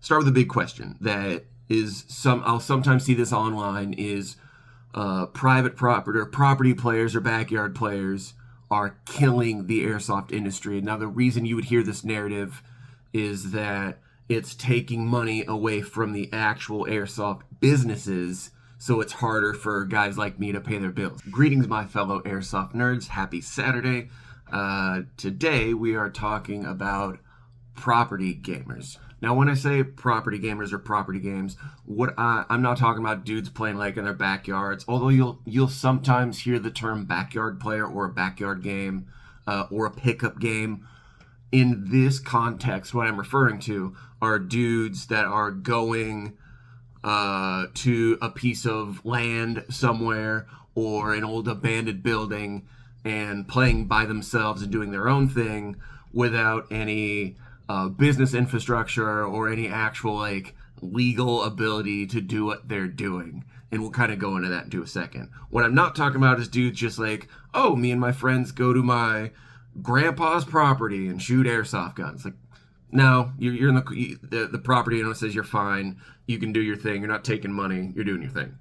start with a big question that is I'll sometimes see this online is private property or property players or backyard players are killing the airsoft industry. Now, the reason you would hear this narrative is that it's taking money away from the actual airsoft businesses, so it's harder for guys like me to pay their bills. Greetings, my fellow airsoft nerds. Happy Saturday. Today we are talking about property gamers. Now, when I say property gamers or property games, I'm not talking about dudes playing like in their backyards. Although you'll sometimes hear the term backyard player or a backyard game or a pickup game. In this context, what I'm referring to are dudes that are going to a piece of land somewhere or an old abandoned building and playing by themselves and doing their own thing without any business infrastructure or any actual like legal ability to do what they're doing. And we'll kind of go into that in a second. What I'm not talking about is dudes just like, oh, me and my friends go to my grandpa's property and shoot airsoft guns. Like, no, you're in the property owner says you're fine. You can do your thing. You're not taking money. You're doing your thing.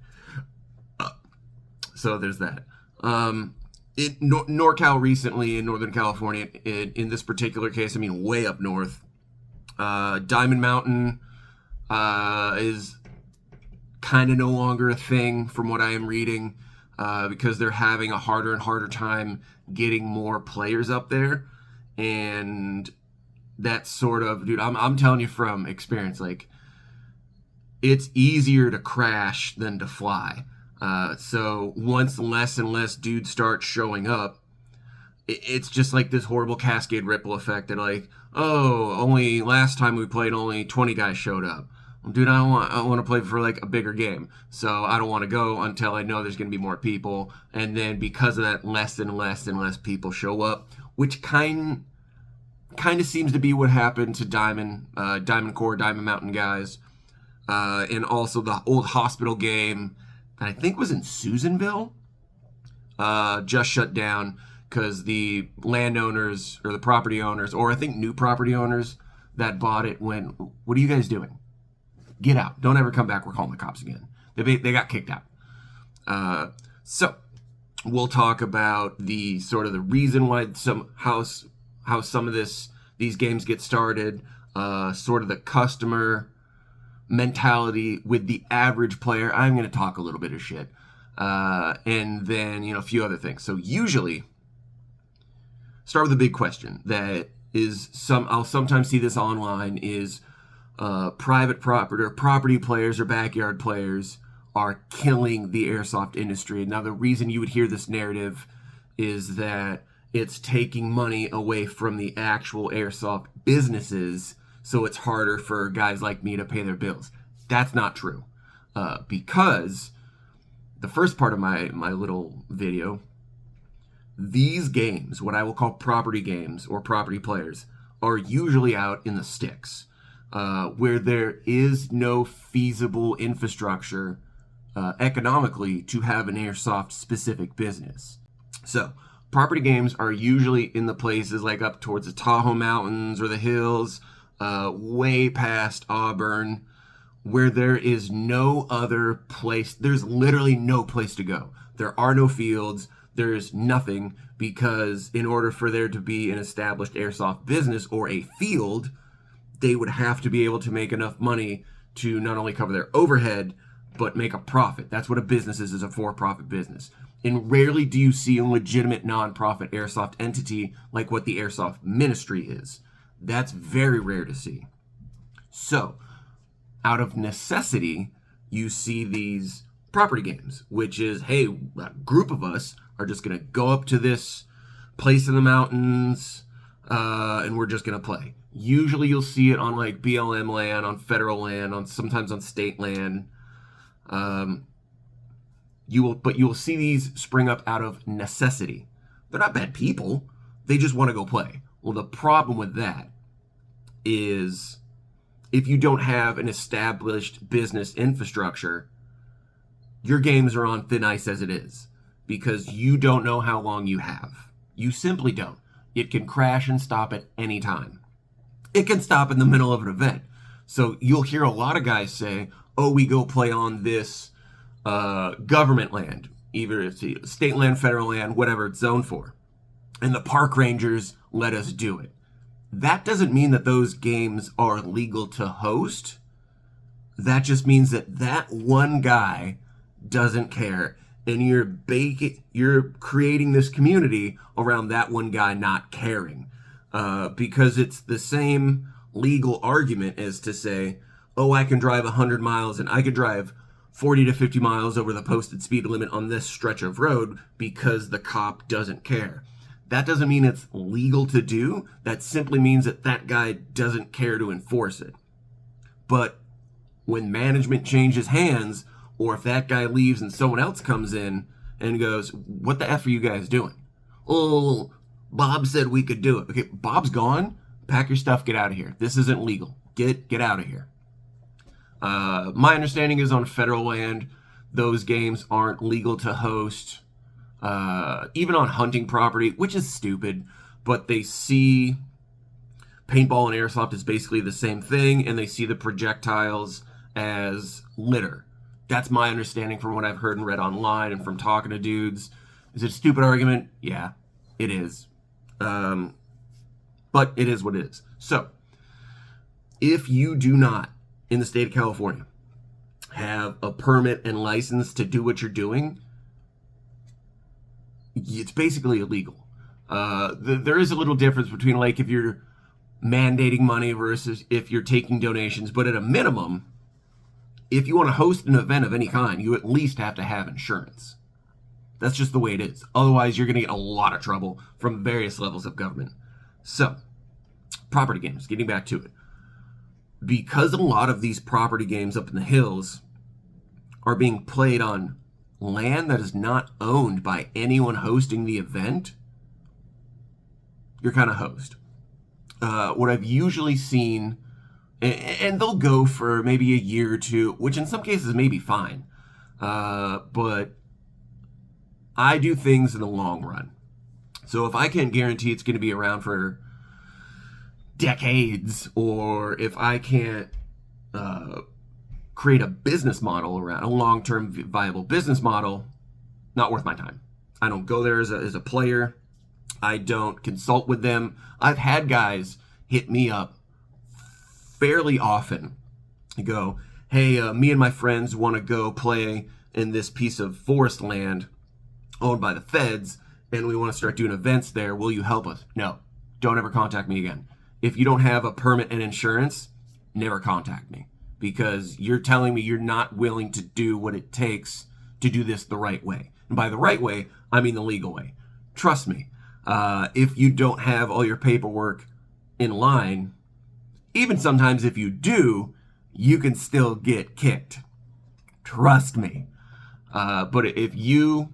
So there's that. NorCal recently in Northern California, in this particular case, I mean way up north, Diamond Mountain is kind of no longer a thing from what I am reading because they're having a harder and harder time getting more players up there. And that's sort of, dude, I'm telling you from experience, like, it's easier to crash than to fly. So once less and less dudes start showing up, it's just like this horrible cascade ripple effect that like, oh, only last time we played, only 20 guys showed up. Well, dude, I want to play for like a bigger game. So I don't want to go until I know there's going to be more people. And then because of that, less and less and less people show up, which kind of seems to be what happened to Diamond Core, Diamond Mountain guys. And also the old hospital game that I think was in Susanville, just shut down because the landowners or the property owners, or I think new property owners that bought it went, what are you guys doing? Get out. Don't ever come back. We're calling the cops again. They got kicked out. So we'll talk about the sort of the reason why how some of these games get started, sort of the customer mentality with the average player. I'm going to talk a little bit of shit. And then, a few other things. So usually start with a big question that is I'll sometimes see this online is private property or property players or backyard players are killing the airsoft industry. Now, the reason you would hear this narrative is that it's taking money away from the actual airsoft businesses, so it's harder for guys like me to pay their bills. That's not true. Because the first part of my little video, these games, what I will call property games or property players, are usually out in the sticks, where there is no feasible infrastructure economically to have an airsoft specific business. So property games are usually in the places like up towards the Tahoe Mountains or the hills, way past Auburn, where there is no other place. There's literally no place to go. There are no fields. There's nothing, because in order for there to be an established airsoft business or a field, they would have to be able to make enough money to not only cover their overhead, but make a profit. That's what a business is a for-profit business. And rarely do you see a legitimate non-profit airsoft entity like what the Airsoft Ministry is. That's very rare to see. So, out of necessity, you see these property games, which is, hey, a group of us are just going to go up to this place in the mountains, and we're just going to play. Usually you'll see it on like BLM land, on federal land, sometimes on state land. You will see these spring up out of necessity. They're not bad people. They just want to go play. Well, the problem with that is if you don't have an established business infrastructure, your games are on thin ice as it is, because you don't know how long you have. You simply don't. It can crash and stop at any time. It can stop in the middle of an event. So you'll hear a lot of guys say, oh, we go play on this government land, either it's state land, federal land, whatever it's zoned for. And the park rangers let us do it. That doesn't mean that those games are legal to host. That just means that that one guy doesn't care. And you're creating this community around that one guy not caring. Because it's the same legal argument as to say, oh, I can drive 100 miles and I could drive 40 to 50 miles over the posted speed limit on this stretch of road because the cop doesn't care. That doesn't mean it's legal to do. That simply means that that guy doesn't care to enforce it. But when management changes hands, or if that guy leaves and someone else comes in and goes, what the F are you guys doing? Oh, Bob said we could do it. Okay, Bob's gone. Pack your stuff, get out of here. This isn't legal. Get out of here. My understanding is on federal land, those games aren't legal to host. Even on hunting property, which is stupid, but they see paintball and airsoft is basically the same thing, and they see the projectiles as litter. That's my understanding from what I've heard and read online and from talking to dudes. Is it a stupid argument? Yeah, it is. But it is what it is. So, if you do not, in the state of California, have a permit and license to do what you're doing, it's basically illegal. There is a little difference between like if you're mandating money versus if you're taking donations, but at a minimum, if you want to host an event of any kind, you at least have to have insurance. That's just the way it is. Otherwise, you're going to get a lot of trouble from various levels of government. So, property games, getting back to it. Because a lot of these property games up in the hills are being played on land that is not owned by anyone hosting the event, you're kind of hosed. What I've usually seen, and they'll go for maybe a year or two, which in some cases may be fine, but I do things in the long run. So if I can't guarantee it's going to be around for decades, or if I can't create a business model around a long-term viable business model, not worth my time. I don't go there as a player. I don't consult with them. I've had guys hit me up fairly often and go, hey, me and my friends want to go play in this piece of forest land owned by the feds, and we want to start doing events there. Will you help us? No, don't ever contact me again. If you don't have a permit and insurance, never contact me, because you're telling me you're not willing to do what it takes to do this the right way. And by the right way, I mean the legal way. Trust me, if you don't have all your paperwork in line, even sometimes if you do, you can still get kicked. Trust me. But if you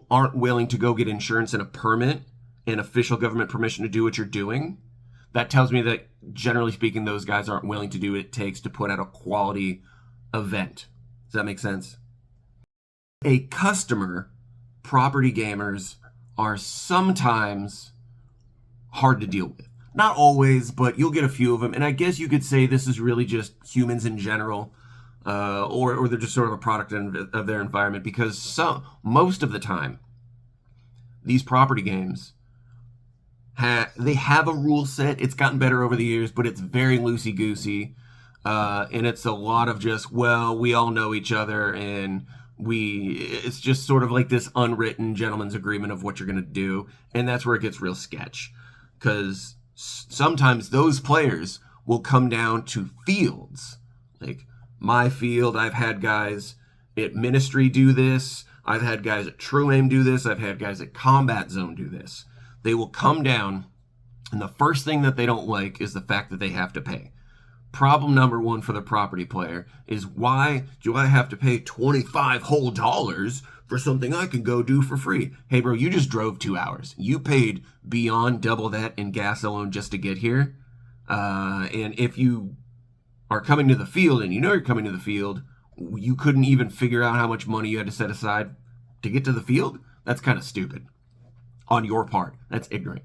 aren't willing to go get insurance and a permit and official government permission to do what you're doing, that tells me that, generally speaking, those guys aren't willing to do what it takes to put out a quality event. Does that make sense? A customer, property gamers, are sometimes hard to deal with. Not always, but you'll get a few of them. And I guess you could say this is really just humans in general, or they're just sort of a product of their environment, because most of the time, these property games, they have a rule set. It's gotten better over the years, but it's very loosey-goosey. And it's a lot of just, well, we all know each other, and it's just sort of like this unwritten gentleman's agreement of what you're going to do. And that's where it gets real sketch, because sometimes those players will come down to fields. Like my field, I've had guys at Ministry do this. I've had guys at True Aim do this. I've had guys at Combat Zone do this. They will come down, and the first thing that they don't like is the fact that they have to pay. Problem number one for the property player is, why do I have to pay $25 whole for something I can go do for free? Hey, bro, you just drove 2 hours. You paid beyond double that in gas alone just to get here. And if you are coming to the field and you know you're coming to the field, you couldn't even figure out how much money you had to set aside to get to the field? That's kind of stupid on your part. That's ignorant.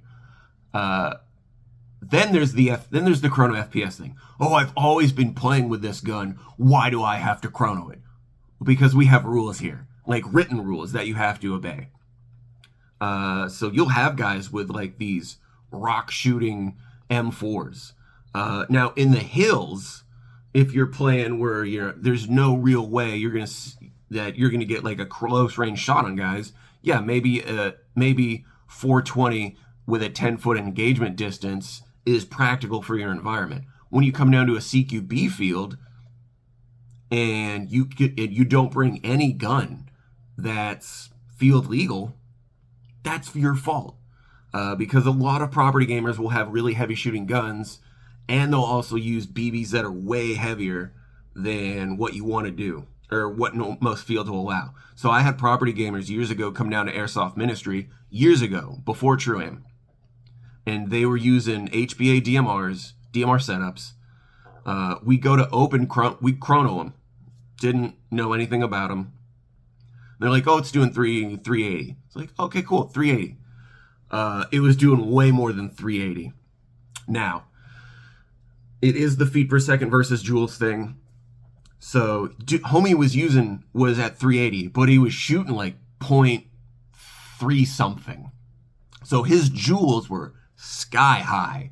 Then there's the chrono FPS thing. Oh, I've always been playing with this gun. Why do I have to chrono it? Because we have rules here, like written rules that you have to obey. So you'll have guys with like these rock shooting M4s. Now in the hills, if you're playing where there's no real way you're gonna get like a close range shot on guys. Yeah, maybe 420 with a 10-foot engagement distance is practical for your environment. When you come down to a CQB field and you don't bring any gun that's field legal, that's your fault. Because a lot of property gamers will have really heavy shooting guns, and they'll also use BBs that are way heavier than what you want to do, or what most fields will allow. So I had property gamers years ago come down to Airsoft Ministry, years ago, before True-Aim, and they were using HBA DMR setups. We go to we chrono them, didn't know anything about them. They're like, oh, it's doing 380. It's like, okay, cool, 380. It was doing way more than 380. Now, it is the feet per second versus joules thing. So, homie was at 380, but he was shooting like 0.3 something. So his joules were sky high.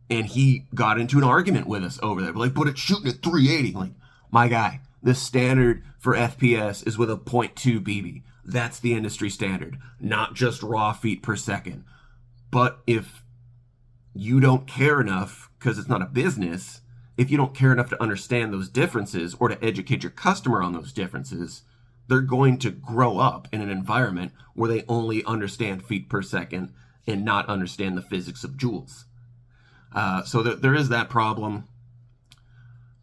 And he got into an argument with us over there. Like, but it's shooting at 380. Like, my guy, the standard for FPS is with a 0.2 BB. That's the industry standard, not just raw feet per second. But if you don't care enough, because it's not a business, if you don't care enough to understand those differences or to educate your customer on those differences, they're going to grow up in an environment where they only understand feet per second and not understand the physics of joules. So there is that problem.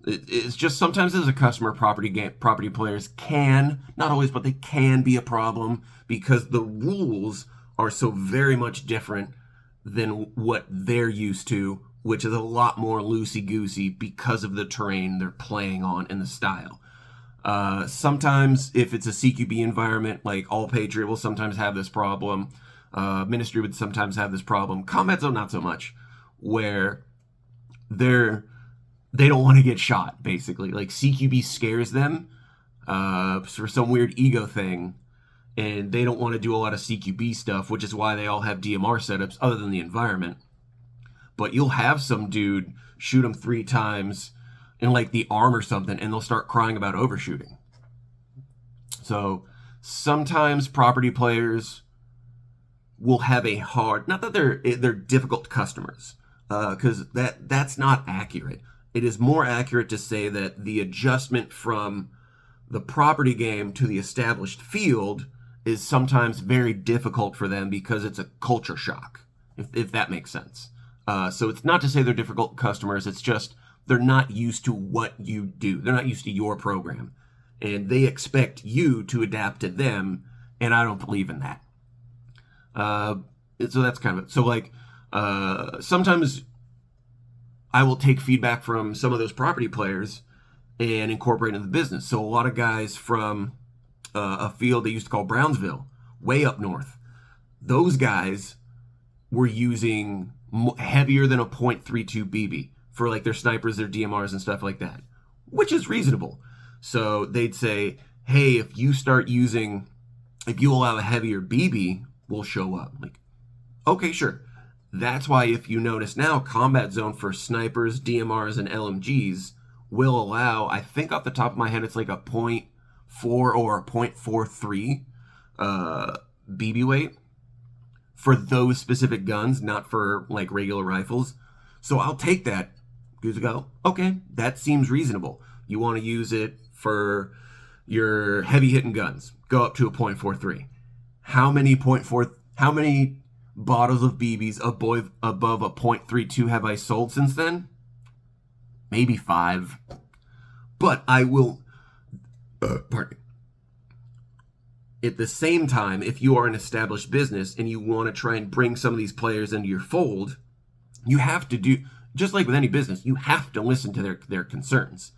It's just sometimes as a customer, property players can, not always, but they can be a problem because the rules are so very much different than what they're used to, which is a lot more loosey-goosey because of the terrain they're playing on and the style. Sometimes if it's a CQB environment, like All Patriot will sometimes have this problem. Ministry would sometimes have this problem. Combat Zone, not so much, where they don't want to get shot, basically. Like, CQB scares them for some weird ego thing, and they don't want to do a lot of CQB stuff, which is why they all have DMR setups other than the environment. But you'll have some dude shoot them 3 times in, like, the arm or something, and they'll start crying about overshooting. So sometimes property players will have a hard... Not that they're difficult customers, because that's not accurate. It is more accurate to say that the adjustment from the property game to the established field is sometimes very difficult for them because it's a culture shock, if that makes sense. So it's not to say they're difficult customers, it's just they're not used to what you do. They're not used to your program. And they expect you to adapt to them, and I don't believe in that. So that's kind of it. So, like, sometimes I will take feedback from some of those property players and incorporate it in the business. So a lot of guys from a field they used to call Brownsville, way up north, those guys were using heavier than a .32 BB for like their snipers, their DMRs and stuff like that, which is reasonable. So they'd say, hey, if you allow a heavier BB, we'll show up. Like, okay, sure. That's why if you notice now, Combat Zone for snipers, DMRs, and LMGs will allow, I think off the top of my head, it's like a 0.4 or a 0.43 BB weight for those specific guns, not for like regular rifles. So I'll take that. Because go, okay, that seems reasonable. You want to use it for your heavy hitting guns, go up to a 0.43. How many bottles of BBs above a 0.32 have I sold since then? Maybe 5. But I will... pardon me. At the same time, if you are an established business and you want to try and bring some of these players into your fold, you have to do... Just like with any business, you have to listen to their concerns.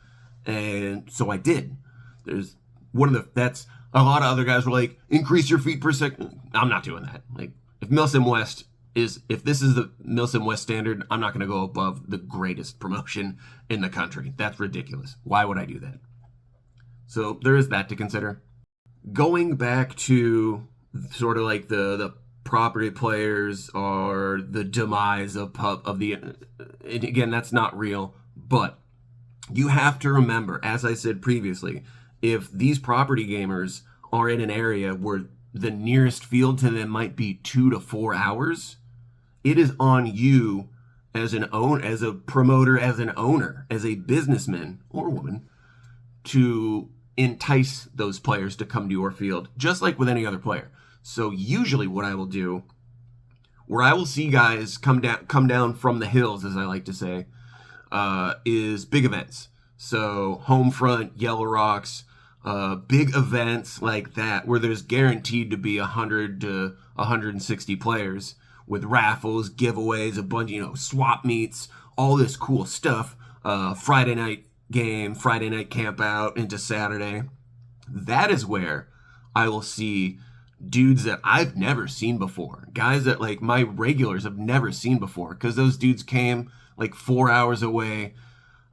And so I did. That's a lot of other guys were like, increase your feet per second. I'm not doing that. Like, if Milsim West is if this is the Milsim West standard, I'm not going to go above the greatest promotion in the country. That's ridiculous. Why would I do that? So there is that to consider. Going back to sort of like the property players or the demise of the, and again, that's not real, but you have to remember, as I said previously, if these property gamers are in an area where the nearest field to them might be 2 to 4 hours, it is on you as as a promoter, as an owner, as a businessman or woman, to entice those players to come to your field, just like with any other player. So usually what I will do, where I will see guys come down from the hills, as I like to say, is big events. So Homefront, Yellow Rocks, big events like that, where there's guaranteed to be 100 to 160 players, with raffles, giveaways, a bunch, swap meets, all this cool stuff. Friday night game, Friday night camp out into Saturday. That is where I will see dudes that I've never seen before. Guys that like my regulars have never seen before, because those dudes came like 4 hours away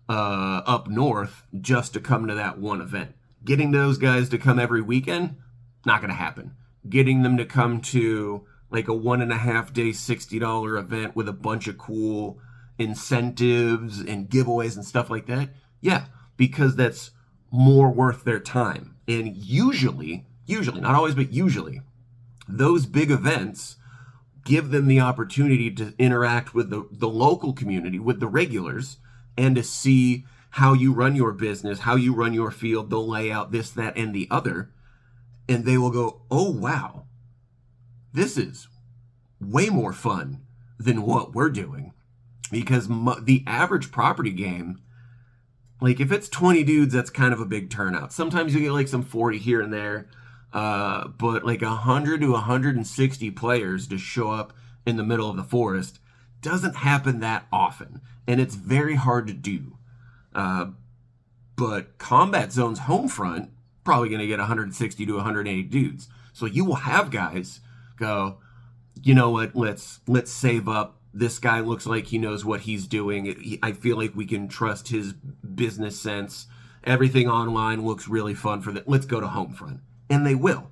up north just to come to that one event. Getting those guys to come every weekend, not going to happen. Getting them to come to like a 1.5 day $60 event with a bunch of cool incentives and giveaways and stuff like that, yeah, because that's more worth their time. And usually, not always, but usually, those big events give them the opportunity to interact with the local community, with the regulars, and to see how you run your business, how you run your field, the layout, this, that, and the other. And they will go, oh, wow, this is way more fun than what we're doing. Because the average property game, like if it's 20 dudes, that's kind of a big turnout. Sometimes you get like some 40 here and there. But like 100 to 160 players to show up in the middle of the forest doesn't happen that often. And it's very hard to do. But Combat Zone's Homefront, probably going to get 160 to 180 dudes. So you will have guys go, you know what, let's save up. This guy looks like he knows what he's doing. I feel like we can trust his business sense. Everything online looks really fun for that. Let's go to Homefront. And they will.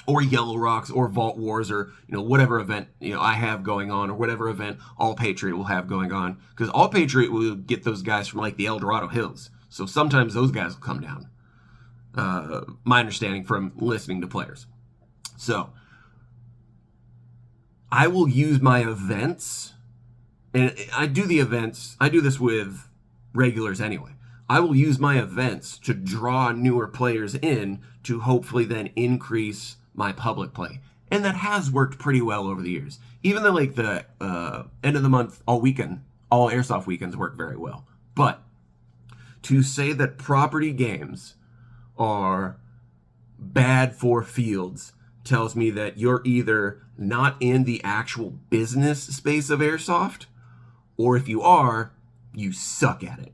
Or Yellow Rocks or Vault Wars or whatever event I have going on, or whatever event All Patriot will have going on. Because All Patriot will get those guys from like the El Dorado Hills. So sometimes those guys will come down. My understanding from listening to players. So I will use my events, and I do the events, I do this with regulars anyway. I will use my events to draw newer players in to hopefully then increase my public play. And that has worked pretty well over the years. Even though like the end of the month, all airsoft weekends work very well. But to say that property games are bad for fields tells me that you're either not in the actual business space of airsoft, or if you are, you suck at it.